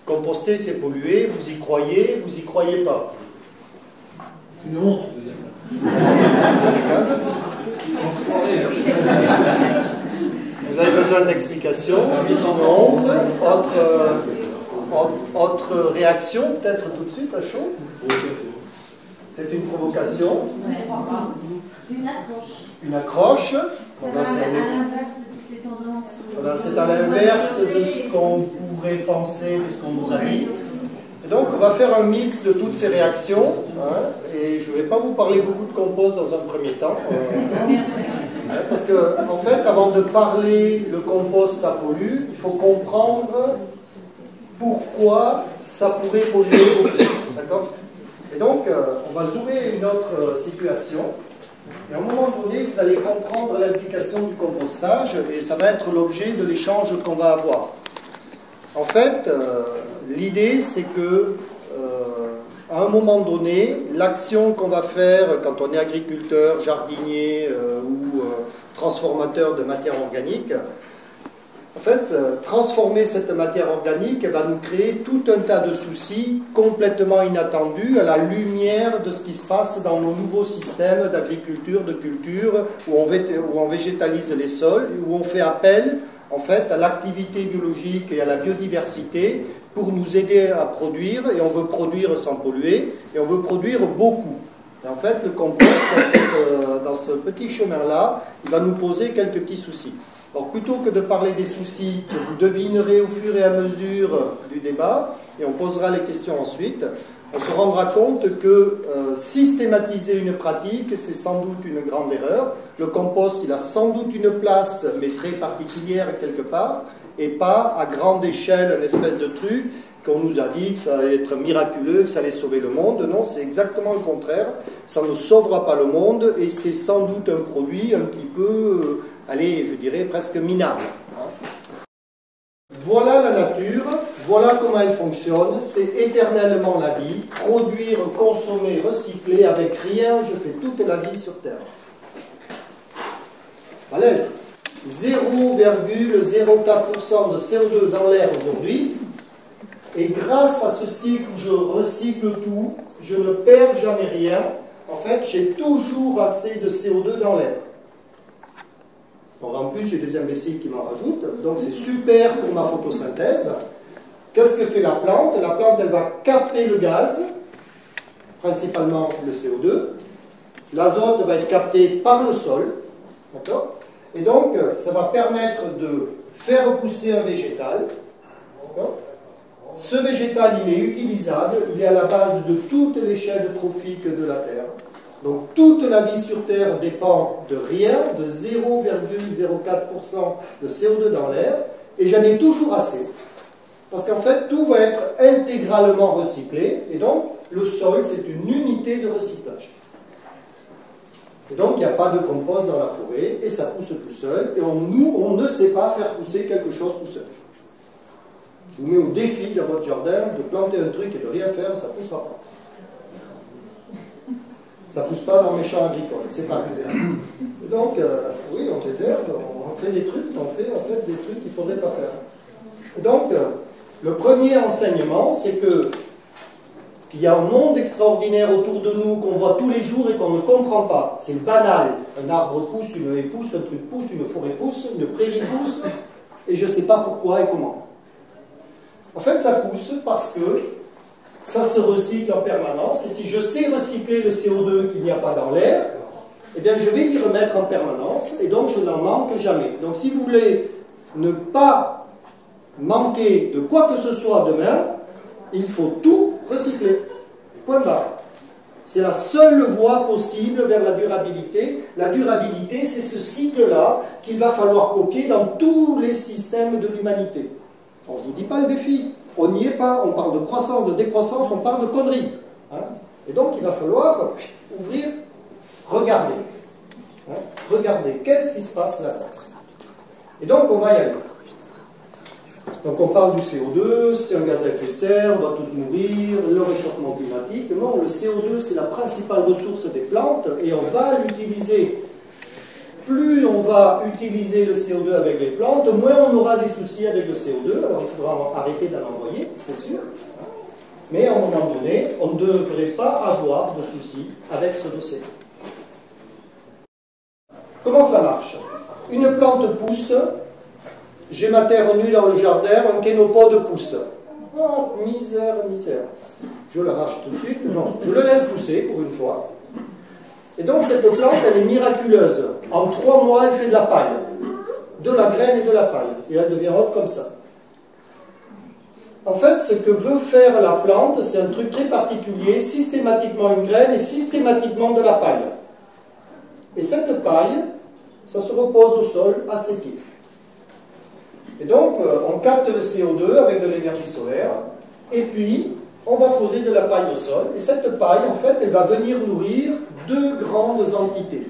Composter, c'est polluer, vous y croyez pas. C'est une honte de dire ça. Vous avez besoin d'explications, c'est une honte. Autre réaction, peut-être tout de suite, à chaud. C'est une provocation. C'est une accroche. Une accroche. C'est à l'inverse de ce qu'on pourrait penser, de ce qu'on nous a dit. Et donc, on va faire un mix de toutes ces réactions. Hein, et je ne vais pas vous parler beaucoup de compost dans un premier temps. Parce que, en fait, avant de parler le compost, ça pollue, il faut comprendre pourquoi ça pourrait polluer beaucoup. D'accord ? Et donc, on va zoomer une autre situation. Et à un moment donné, vous allez comprendre l'implication du compostage et ça va être l'objet de l'échange qu'on va avoir. En fait, l'idée, c'est que à un moment donné, l'action qu'on va faire quand on est agriculteur, jardinier ou transformateur de matière organique, en fait, transformer cette matière organique va nous créer tout un tas de soucis complètement inattendus à la lumière de ce qui se passe dans nos nouveaux systèmes d'agriculture, de culture, où on végétalise les sols, où on fait appel en fait, à l'activité biologique et à la biodiversité pour nous aider à produire, et on veut produire sans polluer, et on veut produire beaucoup. Et en fait, le compost, dans ce petit chemin-là, il va nous poser quelques petits soucis. Alors, plutôt que de parler des soucis que vous devinerez au fur et à mesure du débat, et on posera les questions ensuite, on se rendra compte que systématiser une pratique, c'est sans doute une grande erreur. Le compost, il a sans doute une place, mais très particulière quelque part, et pas à grande échelle, une espèce de truc qu'on nous a dit que ça allait être miraculeux, que ça allait sauver le monde. Non, c'est exactement le contraire. Ça ne sauvera pas le monde, et c'est sans doute un produit un petit peu, allez, je dirais presque minable. Voilà la nature. Voilà comment elle fonctionne, c'est éternellement la vie, produire, consommer, recycler, avec rien, je fais toute la vie sur Terre. À l'aise. 0,04% de CO2 dans l'air aujourd'hui, et grâce à ce cycle où je recycle tout, je ne perds jamais rien, en fait j'ai toujours assez de CO2 dans l'air. En plus j'ai des imbéciles qui m'en rajoutent, donc c'est super pour ma photosynthèse. Qu'est-ce que fait la plante? La plante, elle va capter le gaz, principalement le CO2. L'azote va être capté par le sol. D'accord? Et donc, ça va permettre de faire pousser un végétal. D'accord? Ce végétal, il est utilisable. Il est à la base de toute l'échelle trophique de la Terre. Donc, toute la vie sur Terre dépend de rien, de 0,04% de CO2 dans l'air. Et j'en ai toujours assez. Parce qu'en fait, tout va être intégralement recyclé, et donc le sol, c'est une unité de recyclage. Et donc, il n'y a pas de compost dans la forêt, et ça pousse tout seul, et nous, on ne sait pas faire pousser quelque chose tout seul. Je vous mets au défi dans votre jardin de planter un truc et de rien faire, ça ne poussera pas. Ça ne pousse pas dans mes champs agricoles, c'est pas réserve. Donc, oui, on réserve, on fait des trucs, on fait en fait des trucs qu'il ne faudrait pas faire. Et donc, le premier enseignement, c'est que il y a un monde extraordinaire autour de nous qu'on voit tous les jours et qu'on ne comprend pas. C'est banal. Un arbre pousse, une haie pousse, un truc pousse, une forêt pousse, une prairie pousse, et je ne sais pas pourquoi et comment. En fait, ça pousse parce que ça se recycle en permanence, et si je sais recycler le CO2 qu'il n'y a pas dans l'air, eh bien je vais y remettre en permanence, et donc je n'en manque jamais. Donc si vous voulez ne pas manquer de quoi que ce soit demain, il faut tout recycler. Point barre. C'est la seule voie possible vers la durabilité. La durabilité, c'est ce cycle-là qu'il va falloir copier dans tous les systèmes de l'humanité. Alors, je ne vous dis pas le défi. On n'y est pas. On parle de croissance, de décroissance, on parle de conneries. Hein? Et donc, il va falloir ouvrir, regarder. Hein? Regardez, qu'est-ce qui se passe là-bas? Et donc, on va y aller. Donc on parle du CO2, c'est un gaz à effet de serre, on doit tous mourir, le réchauffement climatique. Non, le CO2 c'est la principale ressource des plantes et on va l'utiliser plus on va utiliser le CO2 avec les plantes, moins on aura des soucis avec le CO2. Alors il faudra arrêter d'en envoyer, c'est sûr. Mais à un moment donné, on ne devrait pas avoir de soucis avec ce dossier. Comment ça marche? Une plante pousse, j'ai ma terre nue dans le jardin, un kénopode pousse. Oh, misère, misère. Je l'arrache tout de suite. Non, je le laisse pousser pour une fois. Et donc cette plante, elle est miraculeuse. En 3 mois, elle fait de la paille. De la graine et de la paille. Et elle devient haute comme ça. En fait, ce que veut faire la plante, c'est un truc très particulier, systématiquement une graine et systématiquement de la paille. Et cette paille, ça se repose au sol à ses pieds. Et donc, on capte le CO2 avec de l'énergie solaire, et puis, on va poser de la paille au sol, et cette paille, en fait, elle va venir nourrir 2 grandes entités,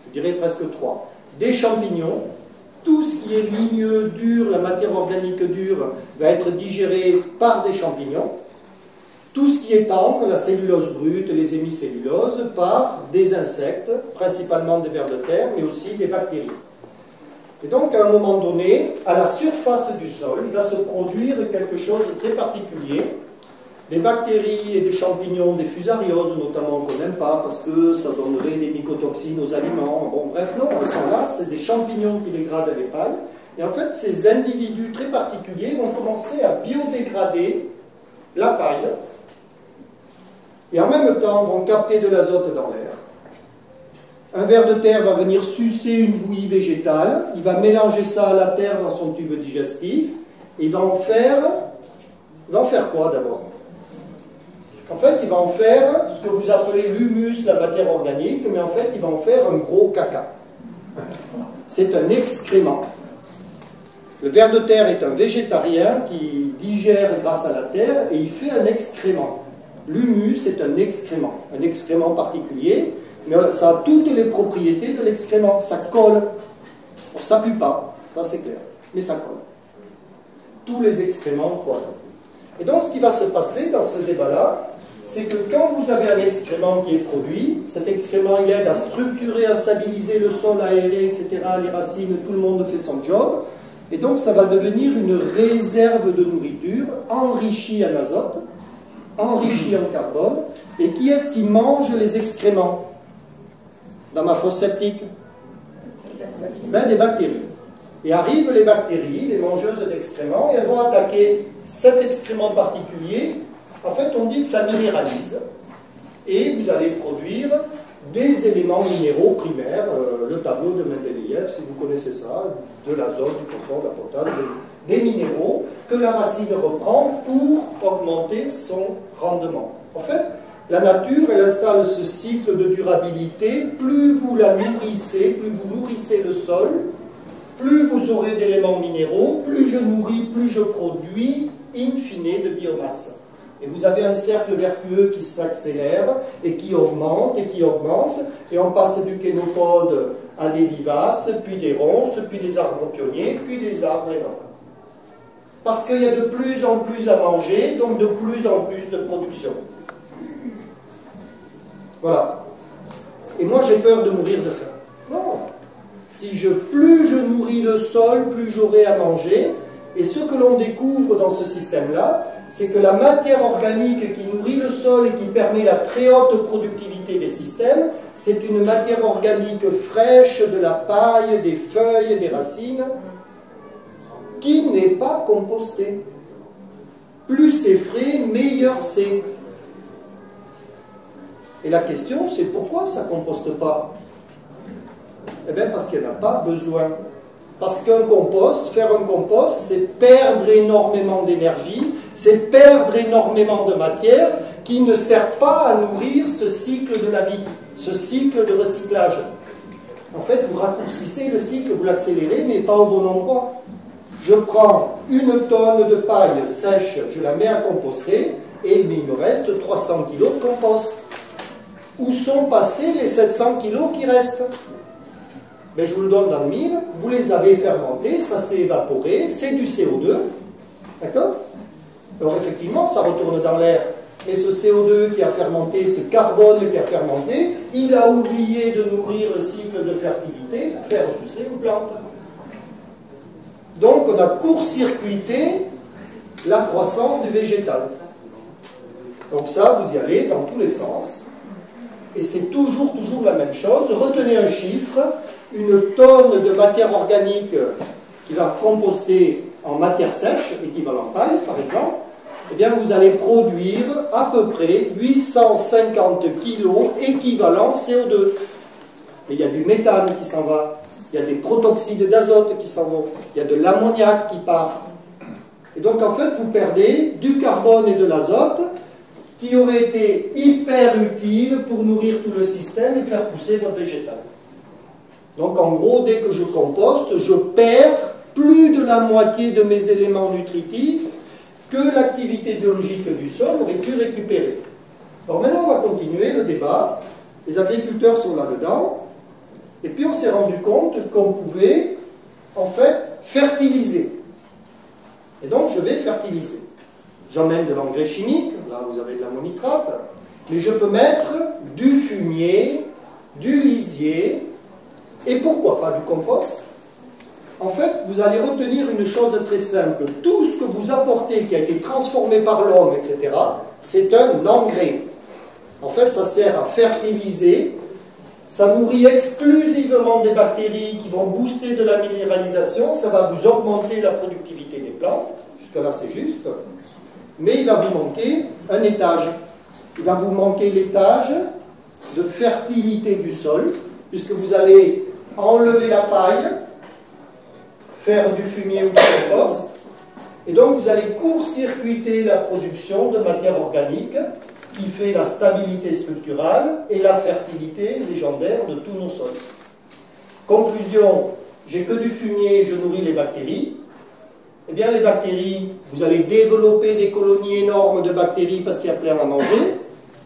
je dirais presque 3. Des champignons, tout ce qui est ligneux, dur, la matière organique dure, va être digéré par des champignons. Tout ce qui est tendre, la cellulose brute, les hémicelluloses, par des insectes, principalement des vers de terre, mais aussi des bactéries. Et donc, à un moment donné, à la surface du sol, il va se produire quelque chose de très particulier. Des bactéries et des champignons, des fusarioses notamment, qu'on n'aime pas parce que ça donnerait des mycotoxines aux aliments. Bon, bref, non, ils sont là, c'est des champignons qui dégradent les pailles. Et en fait, ces individus très particuliers vont commencer à biodégrader la paille et en même temps vont capter de l'azote dans l'air. Un ver de terre va venir sucer une bouillie végétale, il va mélanger ça à la terre dans son tube digestif, et il va en faire quoi d'abord? En fait, il va en faire ce que vous appelez l'humus, la matière organique, mais en fait, il va en faire un gros caca. C'est un excrément. Le ver de terre est un végétarien qui digère grâce à la terre et il fait un excrément. L'humus est un excrément particulier, mais ça a toutes les propriétés de l'excrément. Ça colle. Alors, ça ne pue pas, ça c'est clair, mais ça colle. Tous les excréments collent. Et donc, ce qui va se passer dans ce débat-là, c'est que quand vous avez un excrément qui est produit, cet excrément il aide à structurer, à stabiliser le sol aéré, etc., les racines, tout le monde fait son job, et donc ça va devenir une réserve de nourriture enrichie en azote, enrichie en carbone. Et qui est-ce qui mange les excréments dans ma fosse septique? Ben, des bactéries. Et arrivent les bactéries, les mangeuses d'excréments, et elles vont attaquer cet excrément particulier. En fait, on dit que ça minéralise, et vous allez produire des éléments minéraux primaires, le tableau de Mendeleïev, si vous connaissez ça, de l'azote, du phosphore, de la potasse, des minéraux que la racine reprend pour augmenter son rendement. En fait, la nature, elle installe ce cycle de durabilité, plus vous la nourrissez, plus vous nourrissez le sol, plus vous aurez d'éléments minéraux, plus je nourris, plus je produis, in fine, de biomasse. Et vous avez un cercle vertueux qui s'accélère et qui augmente, et on passe du kénopode à des vivaces, puis des ronces, puis des arbres pionniers, puis des arbres énormes. Parce qu'il y a de plus en plus à manger, donc de plus en plus de production. Voilà. Et moi j'ai peur de mourir de faim. Non. Plus je nourris le sol, plus j'aurai à manger. Et ce que l'on découvre dans ce système-là, c'est que la matière organique qui nourrit le sol et qui permet la très haute productivité des systèmes, c'est une matière organique fraîche de la paille, des feuilles, des racines, qui n'est pas compostée. Plus c'est frais, meilleur c'est. Et la question, c'est pourquoi ça ne composte pas? Eh bien, parce qu'elle n'a pas besoin. Parce qu'un compost, faire un compost, c'est perdre énormément d'énergie, c'est perdre énormément de matière qui ne sert pas à nourrir ce cycle de la vie, ce cycle de recyclage. En fait, vous raccourcissez le cycle, vous l'accélérez, mais pas au bon endroit. Je prends 1 tonne de paille sèche, je la mets à composter, mais il me reste 300 kg de compost. Où sont passés les 700 kg qui restent? Mais je vous le donne dans le mille, vous les avez fermentés, ça s'est évaporé, c'est du CO2, d'accord? Alors effectivement, ça retourne dans l'air, et ce CO2 qui a fermenté, ce carbone qui a fermenté, il a oublié de nourrir le cycle de fertilité pour faire pousser une plante. Donc on a court-circuité la croissance du végétal. Donc ça, vous y allez dans tous les sens. Et c'est toujours la même chose. Retenez un chiffre, une tonne de matière organique qui va composter en matière sèche, équivalent paille par exemple, eh bien vous allez produire à peu près 850 kg équivalent CO2. Et il y a du méthane qui s'en va, il y a des protoxydes d'azote qui s'en vont, il y a de l'ammoniac qui part. Et donc en fait vous perdez du carbone et de l'azote qui auraient été hyper utiles pour nourrir tout le système et faire pousser votre végétal. Donc en gros, dès que je composte, je perds plus de la moitié de mes éléments nutritifs que l'activité biologique du sol aurait pu récupérer. Alors maintenant, on va continuer le débat. Les agriculteurs sont là-dedans. Et puis on s'est rendu compte qu'on pouvait, en fait, fertiliser. Et donc, je vais fertiliser. J'emmène de l'engrais chimique, là vous avez de l'ammonitrate, mais je peux mettre du fumier, du lisier, et pourquoi pas du compost. En fait, vous allez retenir une chose très simple. Tout ce que vous apportez qui a été transformé par l'homme, etc., c'est un engrais. En fait, ça sert à fertiliser. Ça nourrit exclusivement des bactéries qui vont booster de la minéralisation. Ça va vous augmenter la productivité des plantes. Jusque-là, c'est juste. Mais il va vous manquer un étage. Il va vous manquer l'étage de fertilité du sol, puisque vous allez enlever la paille, faire du fumier ou du compost, et donc vous allez court-circuiter la production de matière organique qui fait la stabilité structurale et la fertilité légendaire de tous nos sols. Conclusion, j'ai que du fumier, je nourris les bactéries. Eh bien les bactéries, vous allez développer des colonies énormes de bactéries parce qu'il y a plein à manger.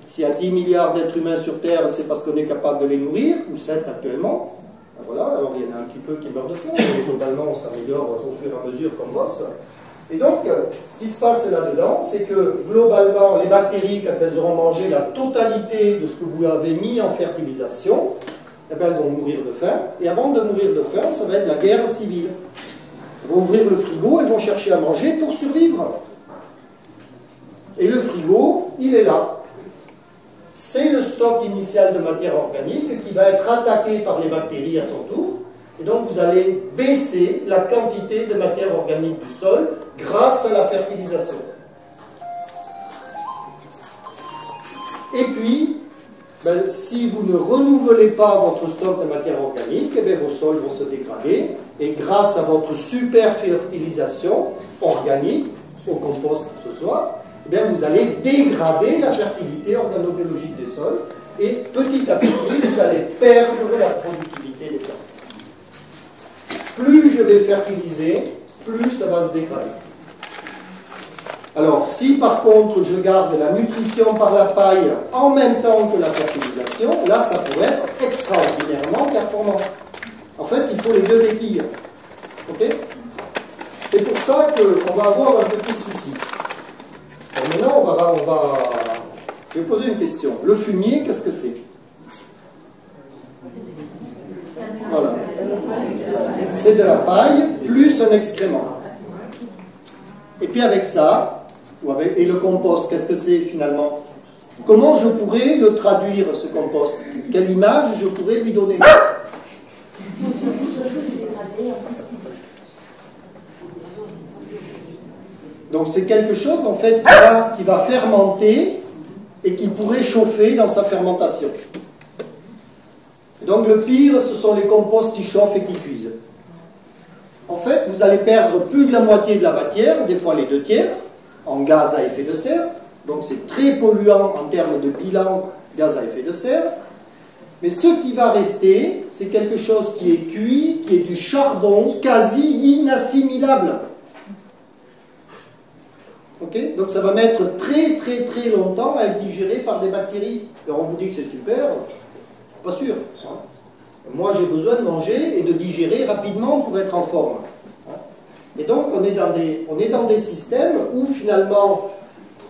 S'il y a 10 milliards d'êtres humains sur Terre, c'est parce qu'on est capable de les nourrir, ou 7 actuellement. Voilà, alors il y en a un petit peu qui meurent de faim, mais globalement on s'améliore au fur et à mesure qu'on bosse. Et donc, ce qui se passe là-dedans, c'est que globalement, les bactéries, quand elles auront mangé la totalité de ce que vous avez mis en fertilisation, eh bien, elles vont mourir de faim. Et avant de mourir de faim, ça va être la guerre civile. Elles vont ouvrir le frigo, elles vont chercher à manger pour survivre. Et le frigo, il est là. C'est le stock initial de matière organique qui va être attaqué par les bactéries à son tour. Et donc vous allez baisser la quantité de matière organique du sol grâce à la fertilisation. Et puis, ben, si vous ne renouvelez pas votre stock de matière organique, eh bien, vos sols vont se dégrader. Et grâce à votre super fertilisation organique, au compost ce soir, eh bien, vous allez dégrader la fertilité organobiologique des sols. Et petit à petit, vous allez perdre la productivité des plantes. Plus je vais fertiliser, plus ça va se dégrader. Alors, si par contre je garde la nutrition par la paille en même temps que la fertilisation, là ça pourrait être extraordinairement performant. En fait, il faut les deux béquilles. Ok? C'est pour ça qu'on va avoir un petit souci. Alors maintenant, je vais poser une question. Le fumier, qu'est-ce que c'est? Voilà. C'est de la paille plus un excrément. Et puis avec ça, et le compost, qu'est-ce que c'est finalement? Comment je pourrais le traduire, ce compost? Quelle image je pourrais lui donner? Donc c'est quelque chose en fait qui va fermenter et qui pourrait chauffer dans sa fermentation. Donc le pire, ce sont les composts qui chauffent et qui cuisent. En fait, vous allez perdre plus de la moitié de la matière, des fois les 2/3, en gaz à effet de serre. Donc c'est très polluant en termes de bilan gaz à effet de serre. Mais ce qui va rester, c'est quelque chose qui est cuit, qui est du charbon quasi inassimilable. Okay? Donc ça va mettre très très très longtemps à être digéré par des bactéries. Alors on vous dit que c'est super, pas sûr. Hein? Moi j'ai besoin de manger et de digérer rapidement pour être en forme. Hein? Et donc on est dans des systèmes où finalement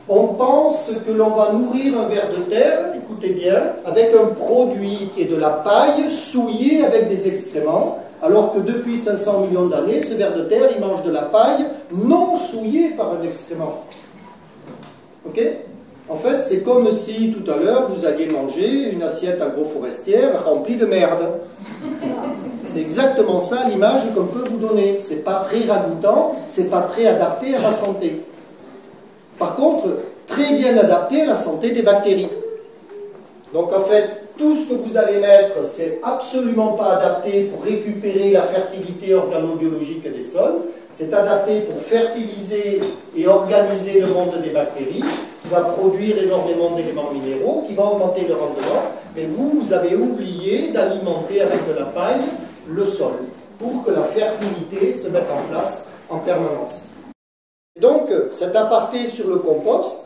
On pense que l'on va nourrir un ver de terre, écoutez bien, avec un produit qui est de la paille souillée avec des excréments, alors que depuis 500 millions d'années, ce ver de terre, il mange de la paille non souillée par un excrément. Ok? En fait, c'est comme si tout à l'heure, vous alliez manger une assiette agroforestière remplie de merde. C'est exactement ça l'image qu'on peut vous donner. C'est pas très ragoûtant, c'est pas très adapté à la santé. Par contre, très bien adapté à la santé des bactéries. Donc en fait, tout ce que vous allez mettre, c'est absolument pas adapté pour récupérer la fertilité organobiologique des sols. C'est adapté pour fertiliser et organiser le monde des bactéries, qui va produire énormément d'éléments minéraux, qui va augmenter le rendement. Mais vous, vous avez oublié d'alimenter avec de la paille le sol, pour que la fertilité se mette en place en permanence. Et donc, cet aparté sur le compost,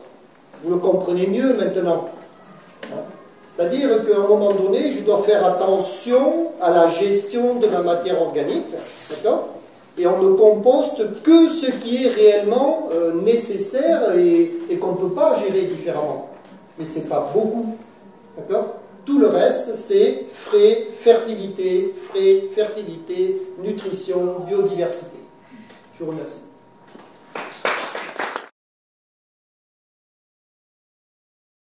vous le comprenez mieux maintenant. C'est-à-dire qu'à un moment donné, je dois faire attention à la gestion de ma matière organique, d'accord ? Et on ne composte que ce qui est réellement nécessaire et qu'on ne peut pas gérer différemment. Mais ce n'est pas beaucoup, d'accord ? Tout le reste, c'est frais, fertilité, nutrition, biodiversité. Je vous remercie.